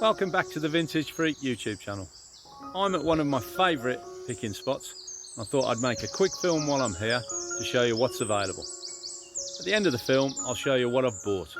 Welcome back to the Vintage Freak YouTube channel. I'm at one of my favourite picking spots. I thought I'd make a quick film while I'm here to show you what's available. At the end of the film, I'll show you what I've bought.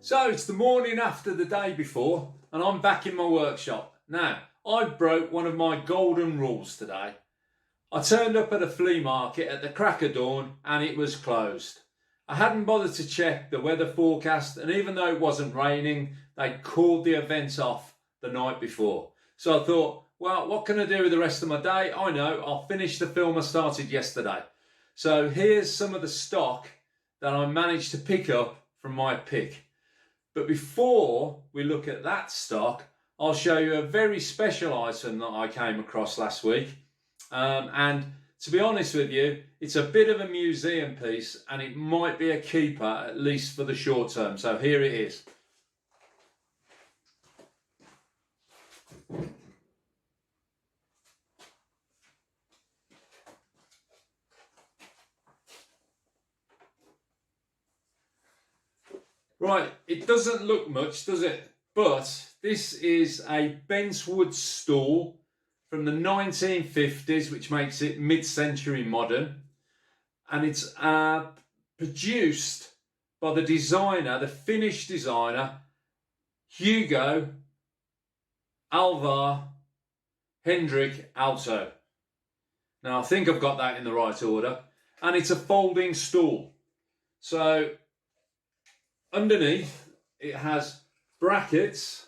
So it's the morning after the day before and I'm back in my workshop. Now, I broke one of my golden rules today. I turned up at a flea market at the crack of dawn and it was closed. I hadn't bothered to check the weather forecast, and even though it wasn't raining, they'd called the event off the night before. So I thought, well, what can I do with the rest of my day? I know, I'll finish the film I started yesterday. So here's some of the stock that I managed to pick up from my pick. But before we look at that stock, I'll show you a very special item that I came across last week. And to be honest with you, it's a bit of a museum piece and it might be a keeper, at least for the short term. So here it is. Right, it doesn't look much, does it? But this is a benchwood stool from the 1950s, which makes it mid-century modern. And it's produced by the designer, the Finnish designer, Hugo Alvar Hendrik Aalto. Now, I think I've got that in the right order. And it's a folding stool. So underneath, it has brackets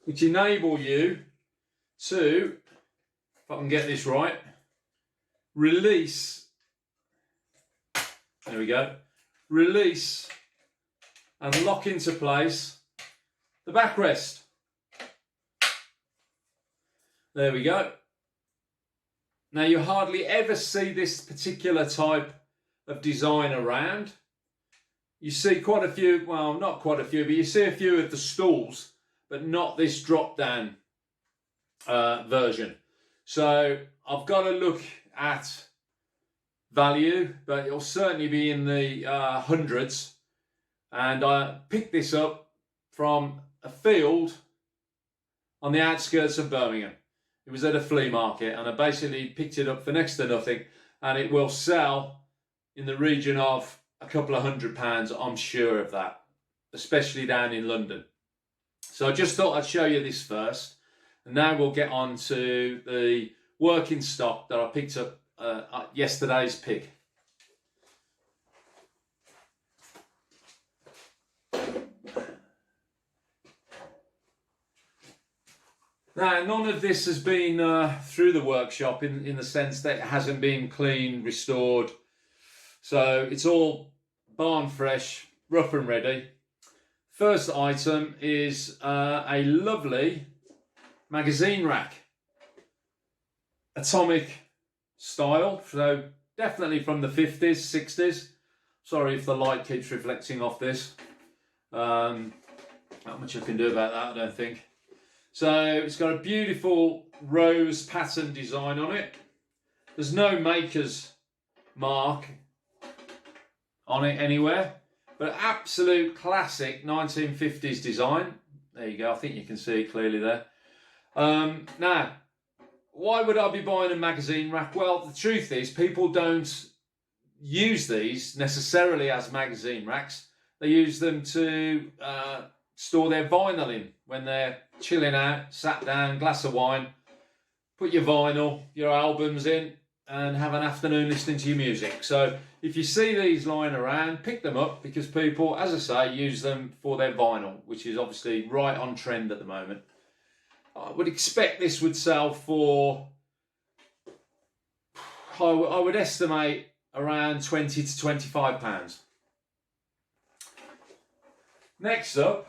which enable you to, if I can get this right, release, there we go, release and lock into place the backrest. There we go. Now you hardly ever see this particular type of design around. You see quite a few, well not quite a few, but you see a few of the stools, but not this drop down version. So I've got to look at value, but it'll certainly be in the hundreds. And I picked this up from a field on the outskirts of Birmingham. It was at a flea market, and I basically picked it up for next to nothing, and it will sell in the region of a couple of £100, I'm sure of that, especially down in London. So I just thought I'd show you this first, and now we'll get on to the working stock that I picked up yesterday's pick. Now, none of this has been through the workshop in the sense that it hasn't been cleaned, restored. So it's all barn fresh, rough and ready. First item is a lovely magazine rack. Atomic style, so definitely from the 50s, 60s. Sorry if the light keeps reflecting off this. Not much I can do about that, I don't think. So it's got a beautiful rose pattern design on it. There's no maker's mark on it anywhere, but absolute classic 1950s design. There you go, I think you can see it clearly there. Now, why would I be buying a magazine rack? Well, the truth is people don't use these necessarily as magazine racks. They use them to store their vinyl in when they're chilling out, sat down, glass of wine, put your vinyl, your albums in, and have an afternoon listening to your music. So if you see these lying around, pick them up, because people, as I say, use them for their vinyl, which is obviously right on trend at the moment. I would expect this would sell for, I would estimate, around £20 to £25. Next up,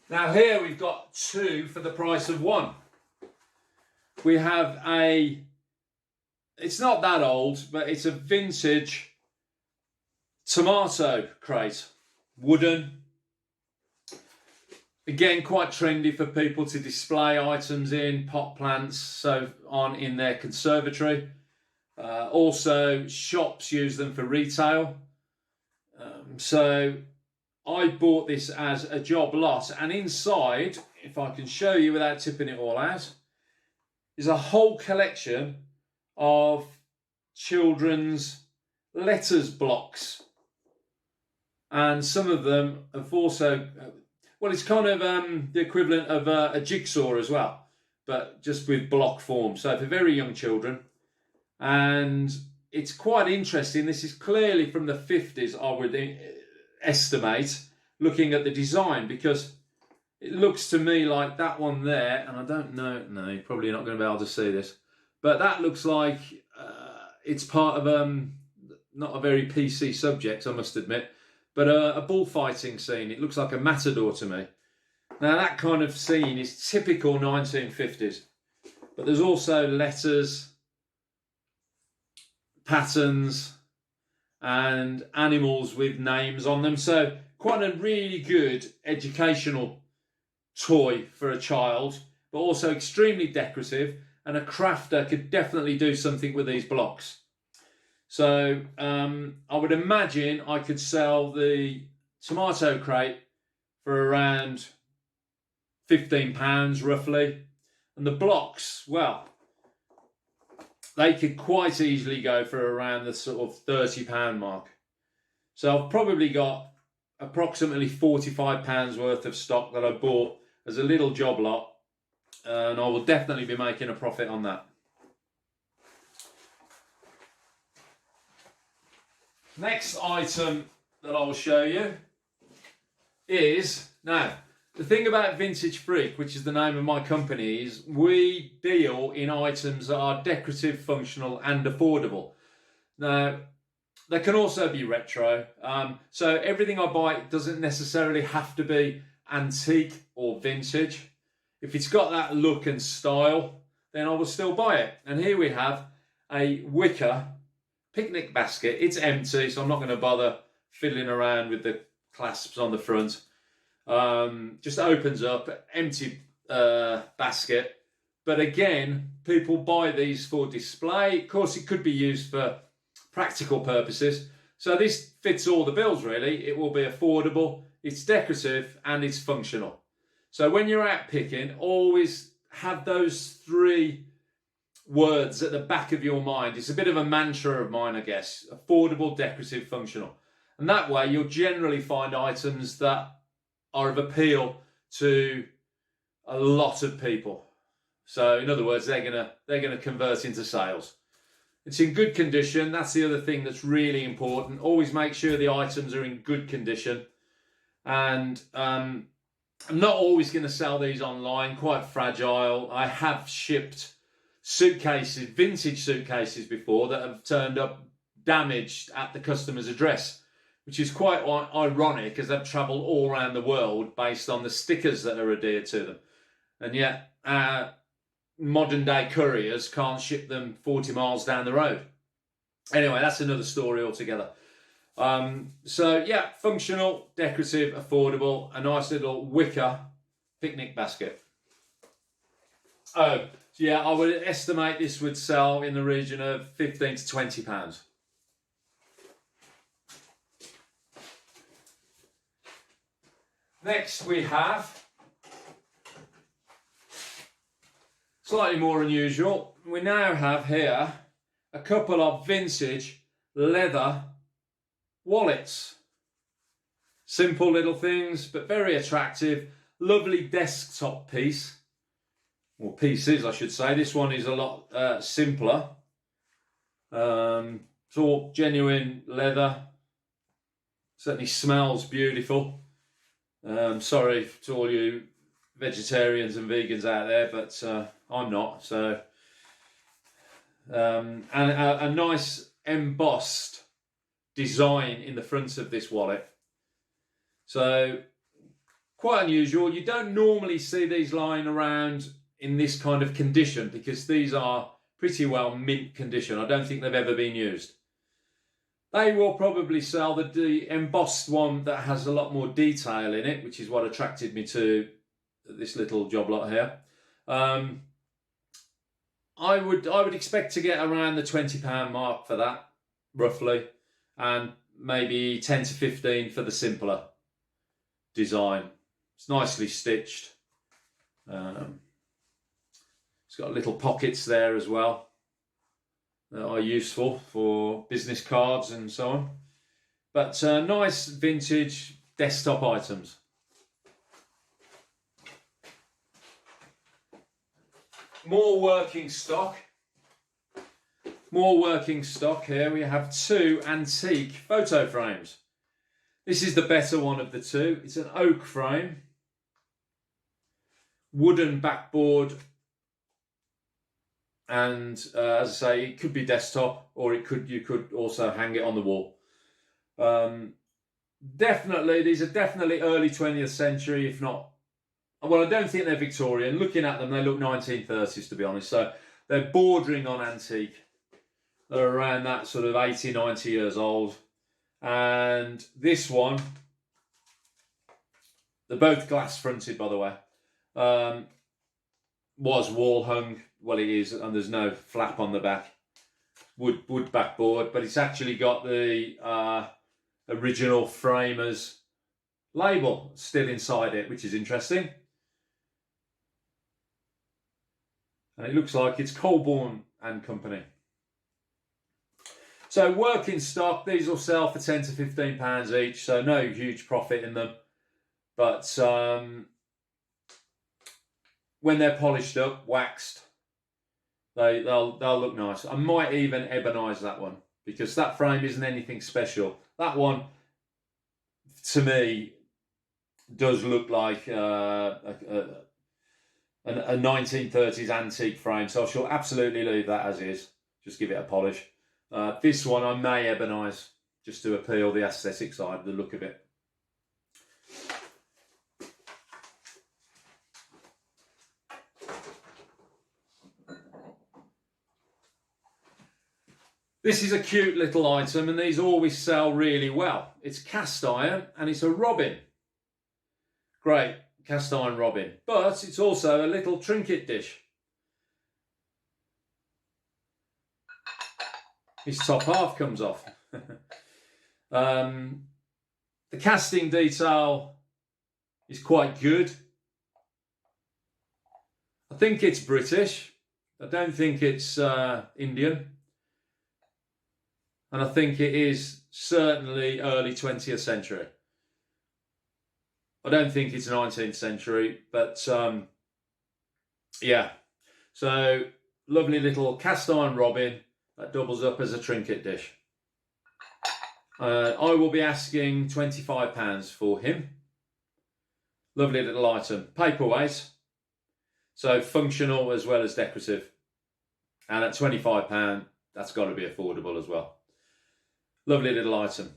now here we've got two for the price of one. We have it's not that old, but it's a vintage tomato crate, wooden. Again, quite trendy for people to display items in, pot plants, so on in their conservatory. Also, shops use them for retail. So I bought this as a job lot, and inside, if I can show you without tipping it all out, is a whole collection of children's letters blocks. And some of them have also, well, it's kind of the equivalent of a jigsaw as well, but just with block form. So for very young children. And it's quite interesting. This is clearly from the 50s, I would estimate, looking at the design, because it looks to me like that one there, and I don't know, no, you're probably not going to be able to see this, but that looks like it's part of not a very PC subject, I must admit, but a bullfighting scene. It looks like a matador to me. Now that kind of scene is typical 1950s, but there's also letters, patterns, and animals with names on them. So quite a really good educational toy for a child, but also extremely decorative, and a crafter could definitely do something with these blocks. So I would imagine I could sell the tomato crate for around £15 roughly, and the blocks, well, they could quite easily go for around the sort of £30 mark. So I've probably got approximately £45 worth of stock that I bought as a little job lot, and I will definitely be making a profit on that. Next item that I will show you is, now, the thing about Vintage Freak, which is the name of my company, is we deal in items that are decorative, functional and affordable. Now, they can also be retro. So everything I buy doesn't necessarily have to be antique or vintage. If it's got that look and style, then I will still buy it. And here we have a wicker picnic basket. It's empty, so I'm not going to bother fiddling around with the clasps on the front. Just opens up, empty basket. But again, people buy these for display. Of course, it could be used for practical purposes. So this fits all the bills, really. It will be affordable, it's decorative, and it's functional. So when you're out picking, always have those three words at the back of your mind. It's a bit of a mantra of mine, I guess. Affordable, decorative, functional. And that way you'll generally find items that are of appeal to a lot of people. So in other words, they're gonna convert into sales. It's in good condition. That's the other thing that's really important. Always make sure the items are in good condition. And I'm not always going to sell these online, quite fragile. I have shipped suitcases, vintage suitcases before, that have turned up damaged at the customer's address, which is quite ironic as they've travelled all around the world based on the stickers that are adhered to them. And yet modern day couriers can't ship them 40 miles down the road. Anyway, that's another story altogether. So yeah, functional, decorative, affordable, a nice little wicker picnic basket. Oh, yeah, I would estimate this would sell in the region of £15 to £20. Next we have, slightly more unusual, we now have here a couple of vintage leather wallets. Simple little things, but very attractive. Lovely desktop piece, or pieces I should say. This one is a lot simpler. It's all genuine leather. Certainly smells beautiful. Sorry to all you vegetarians and vegans out there, but I'm not. So, and a nice embossed design in the front of this wallet. So quite unusual. You don't normally see these lying around in this kind of condition because these are pretty well mint condition. I don't think they've ever been used. They will probably sell the embossed one that has a lot more detail in it, which is what attracted me to this little job lot here. I would expect to get around the £20 mark for that, roughly, and maybe 10 to 15 for the simpler design. It's nicely stitched. It's got little pockets there as well that are useful for business cards and so on. But nice vintage desktop items. More working stock. More working stock here. We have two antique photo frames. This is the better one of the two. It's an oak frame, wooden backboard, and as I say, it could be desktop, or you could also hang it on the wall. These are definitely early 20th century, if not. Well, I don't think they're Victorian. Looking at them, they look 1930s, to be honest. So they're bordering on antique. They're around that sort of 80, 90 years old. And this one, they're both glass fronted, by the way, was wall hung. Well, it is, and there's no flap on the back. Wood backboard, but it's actually got the original framer's label still inside it, which is interesting. And it looks like it's Colborne and Company. So working stock, these will sell for 10 to 15 pounds each, so no huge profit in them. But when they're polished up, waxed, they'll look nice. I might even ebonize that one because that frame isn't anything special. That one, to me, does look like a 1930s antique frame, so I shall absolutely leave that as is. Just give it a polish. This one I may ebonise just to appeal the aesthetic side, the look of it. This is a cute little item, and these always sell really well. It's cast iron and it's a robin. Great, cast iron robin. But it's also a little trinket dish. His top half comes off. The casting detail is quite good. I think it's British. I don't think it's Indian. And I think it is certainly early 20th century. I don't think it's 19th century, but yeah. So, lovely little cast iron robin that doubles up as a trinket dish. I will be asking £25 for him. Lovely little item. Paperweight. So, functional as well as decorative. And at £25, that's got to be affordable as well. Lovely little item.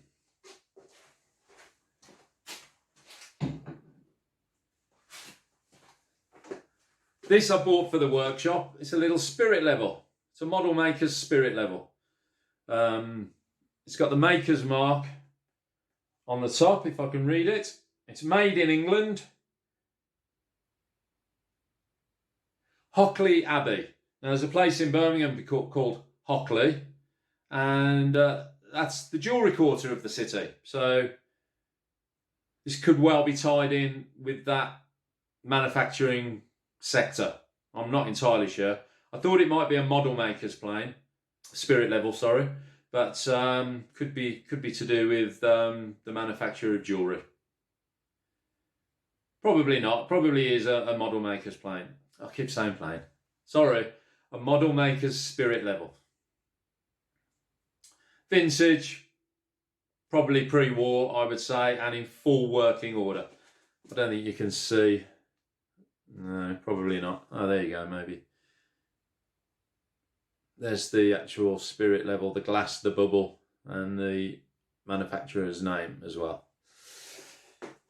This I bought for the workshop. It's a little spirit level. It's a model maker's spirit level. It's got the maker's mark on the top, if I can read it. It's made in England. Hockley Abbey. Now, there's a place in Birmingham called Hockley, and that's the jewellery quarter of the city. So this could well be tied in with that manufacturing sector. I'm not entirely sure. I thought it might be a model maker's plane, spirit level, sorry, but could be to do with the manufacture of jewellery. Probably not. Probably is a model maker's plane. I keep saying plane. Sorry, a model maker's spirit level. Vintage, probably pre-war, I would say, and in full working order. I don't think you can see. No, probably not. Oh, there you go, maybe. There's the actual spirit level, the glass, the bubble, and the manufacturer's name as well.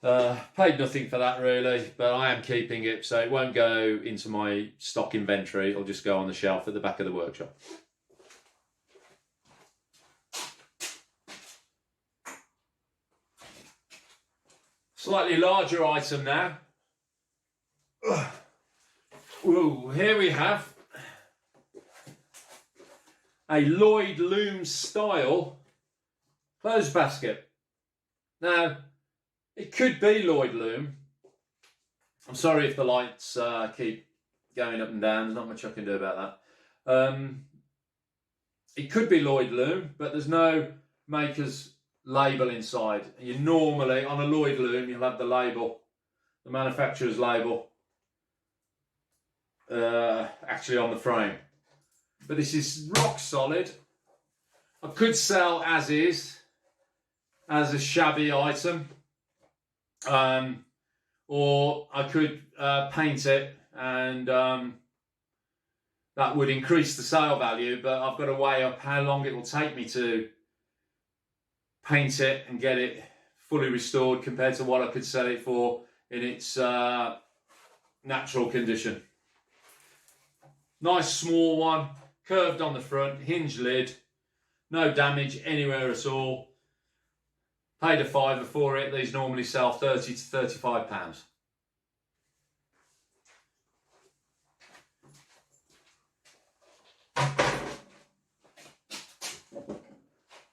Paid nothing for that really, but I am keeping it, so it won't go into my stock inventory. It'll just go on the shelf at the back of the workshop. Slightly larger item now. Ooh, here we have a Lloyd Loom style clothes basket. Now, it could be Lloyd Loom. I'm sorry if the lights keep going up and down. There's not much I can do about that. It could be Lloyd Loom, but there's no maker's label inside. You normally, on a Lloyd Loom, you'll have the label, the manufacturer's label, actually on the frame. But this is rock solid. I could sell as is, as a shabby item, or I could paint it, and that would increase the sale value, but I've got to weigh up how long it will take me to paint it and get it fully restored compared to what I could sell it for in its natural condition. Nice small one, curved on the front, hinged lid, no damage anywhere at all. Paid a £5 for it. These normally sell £30 to £35.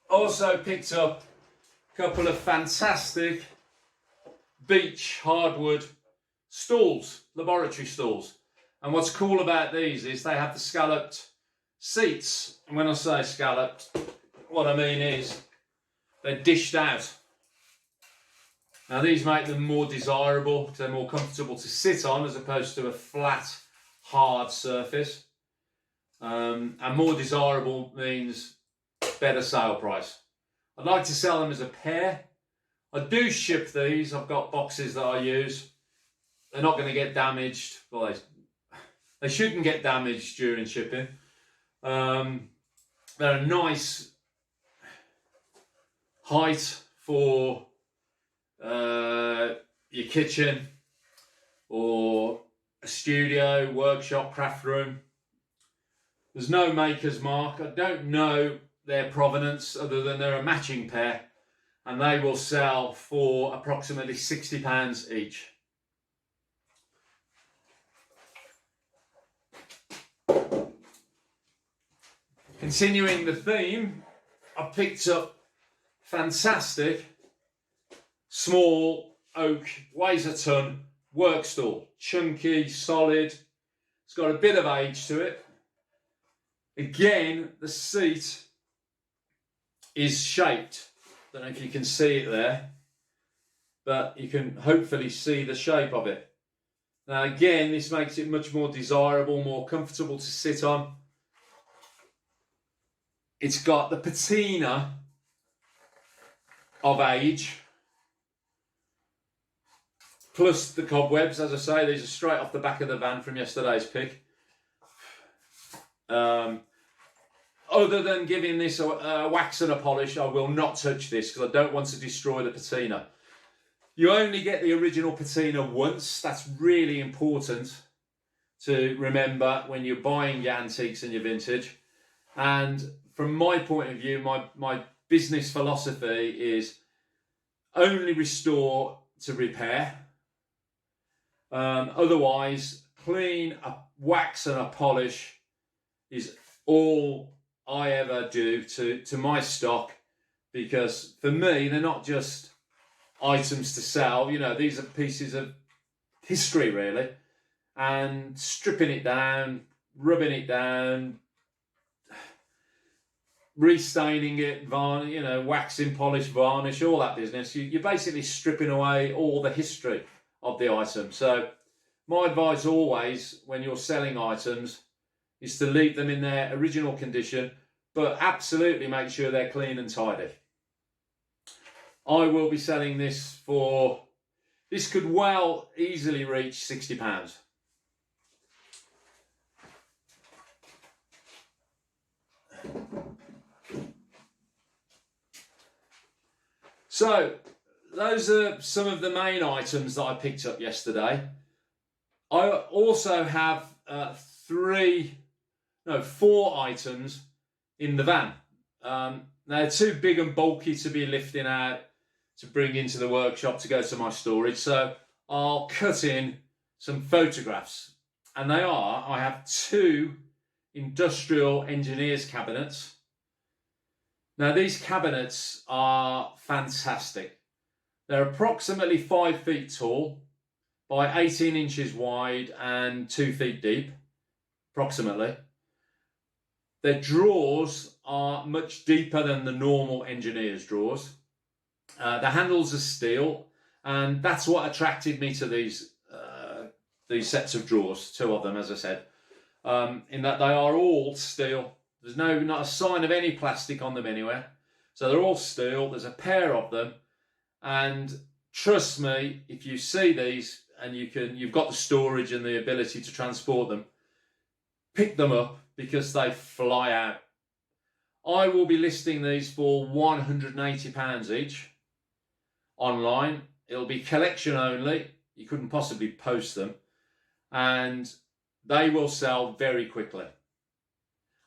Also picked up a couple of fantastic beech hardwood stools, laboratory stools. And what's cool about these is they have the scalloped seats. And when I say scalloped, what I mean is they're dished out. Now these make them more desirable because they're more comfortable to sit on as opposed to a flat, hard surface. And more desirable means better sale price. I'd like to sell them as a pair. I do ship these. I've got boxes that I use. They're not going to get damaged. Well, they shouldn't get damaged during shipping. They're a nice height for your kitchen or a studio, workshop, craft room. There's no maker's mark. I don't know their provenance other than they're a matching pair, and they will sell for approximately £60 each. Continuing the theme, I picked up fantastic small oak, weighs a ton, work stool. Chunky, solid. It's got a bit of age to it. Again, the seat is shaped. Don't know if you can see it there, but you can hopefully see the shape of it. Now again, this makes it much more desirable, more comfortable to sit on. It's got the patina of age, plus the cobwebs. As I say, these are straight off the back of the van from yesterday's pick. Other than giving this a wax and a polish, I will not touch this because I don't want to destroy the patina. You only get the original patina once. That's really important to remember when you're buying your antiques and your vintage. And from my point of view, my business philosophy is only restore to repair. Otherwise, clean, a wax and a polish is all I ever do to my stock, because for me, they're not just items to sell. You know, these are pieces of history, really. And stripping it down, rubbing it down, restaining it, waxing, polish, varnish, all that business. You're basically stripping away all the history of the item. So my advice always, when you're selling items, is to leave them in their original condition, but absolutely make sure they're clean and tidy. I will be selling this this could well easily reach £60. So, those are some of the main items that I picked up yesterday. I also have 4 items in the van. They're too big and bulky to be lifting out to bring into the workshop to go to my storage, so I'll cut in some photographs. And I have 2 industrial engineers cabinets. Now these cabinets are fantastic. They're approximately 5 feet tall by 18 inches wide and 2 feet deep, approximately. Their drawers are much deeper than the normal engineer's drawers. The handles are steel, and that's what attracted me to these sets of drawers, 2 of them, as I said, in that they are all steel. There's not a sign of any plastic on them anywhere. So they're all steel. There's a pair of them, and trust me, if you see these and you've got the storage and the ability to transport them, pick them up because they fly out. I will be listing these for £180 each online. It'll be collection only. You couldn't possibly post them, and they will sell very quickly.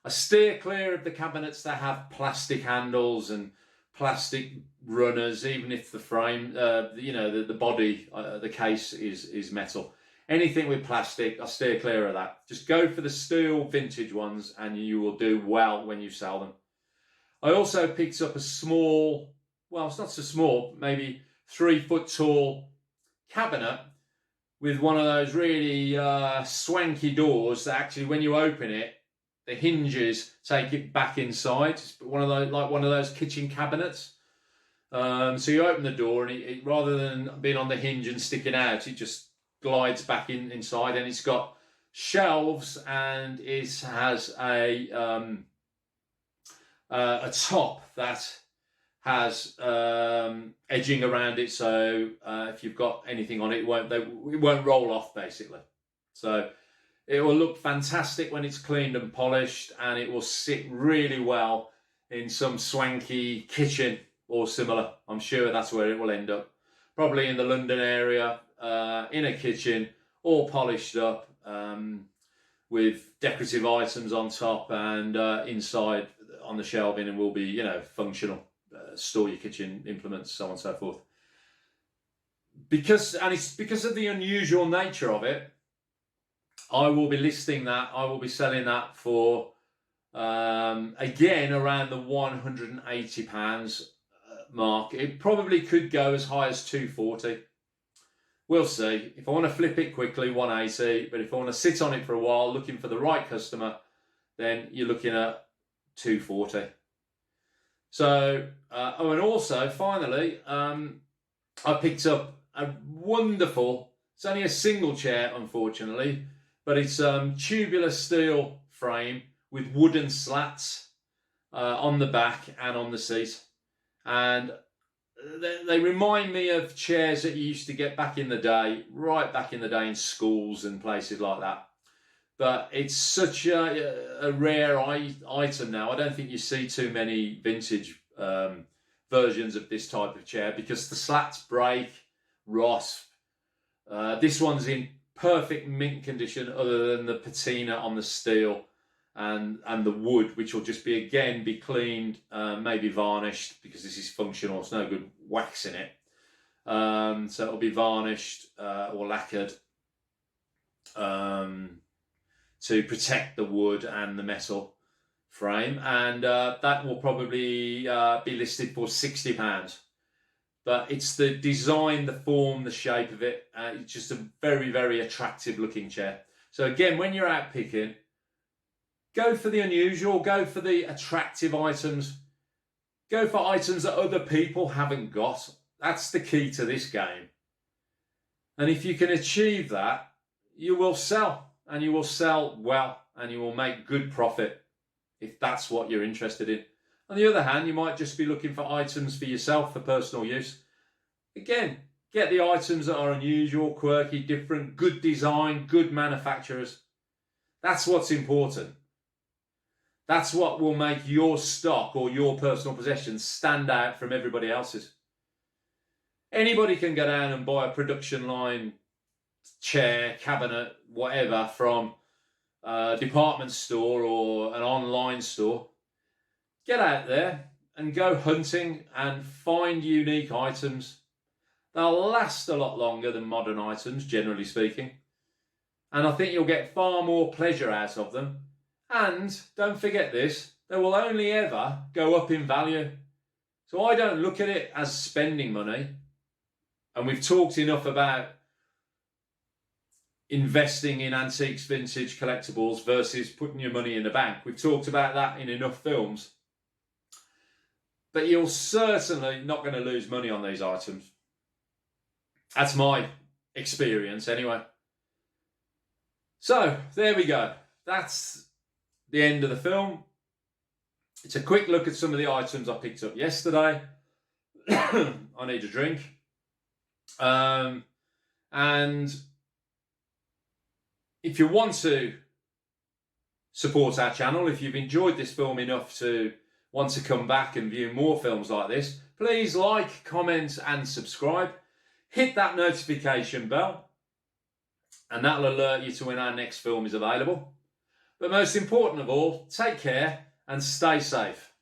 I steer clear of the cabinets that have plastic handles and plastic runners, even if the frame, the body, the case is metal. Anything with plastic, I steer clear of that. Just go for the steel vintage ones and you will do well when you sell them. I also picked up a small, well, it's not so small, maybe 3 foot tall cabinet with one of those really swanky doors that actually, when you open it, the hinges take it back inside. It's one of those kitchen cabinets. So you open the door and it rather than being on the hinge and sticking out, it just glides back inside, and it's got shelves, and it has a a top that has edging around it, so if you've got anything on it, it won't roll off basically. So it will look fantastic when it's cleaned and polished, and it will sit really well in some swanky kitchen or similar. I'm sure that's where it will end up. Probably in the London area, in a kitchen, all polished up, with decorative items on top, and inside on the shelving, and will be, you know, functional. Store your kitchen implements, so on and so forth. It's because of the unusual nature of it, I will be listing that. I will be selling that for again around the £180 mark. It probably could go as high as 240. We'll see. If I want to flip it quickly, 180. But if I want to sit on it for a while, looking for the right customer, then you're looking at 240. So, and also, finally, I picked up a wonderful, it's only a single chair, unfortunately, but it's tubular steel frame with wooden slats on the back and on the seat. And they remind me of chairs that you used to get back in the day, right back in the day in schools and places like that. But it's such a rare item now. I don't think you see too many vintage versions of this type of chair because the slats break, rot. This one's in perfect mint condition other than the patina on the steel and the wood, which will just be cleaned, maybe varnished, because this is functional. It's no good wax in it. So it'll be varnished or lacquered to protect the wood and the metal frame, and that will probably be listed for £60. But it's the design, the form, the shape of it. It's just a very, very attractive looking chair. So again, when you're out picking, go for the unusual, go for the attractive items, go for items that other people haven't got. That's the key to this game. And if you can achieve that, you will sell, and you will sell well, and you will make good profit if that's what you're interested in. On the other hand, you might just be looking for items for yourself for personal use. Again, get the items that are unusual, quirky, different, good design, good manufacturers. That's what's important. That's what will make your stock or your personal possessions stand out from everybody else's. Anybody can go down and buy a production line chair, cabinet, whatever from a department store or an online store. Get out there and go hunting and find unique items. They'll last a lot longer than modern items, generally speaking. And I think you'll get far more pleasure out of them. And don't forget this, they will only ever go up in value. So I don't look at it as spending money. And we've talked enough about investing in antiques, vintage, collectibles versus putting your money in the bank. We've talked about that in enough films. But you're certainly not going to lose money on these items. That's my experience anyway. So, there we go. That's the end of the film. It's a quick look at some of the items I picked up yesterday. I need a drink. And if you want to support our channel, if you've enjoyed this film enough to want to come back and view more films like this, please like, comment and subscribe. Hit that notification bell and that'll alert you to when our next film is available. But most important of all, take care and stay safe.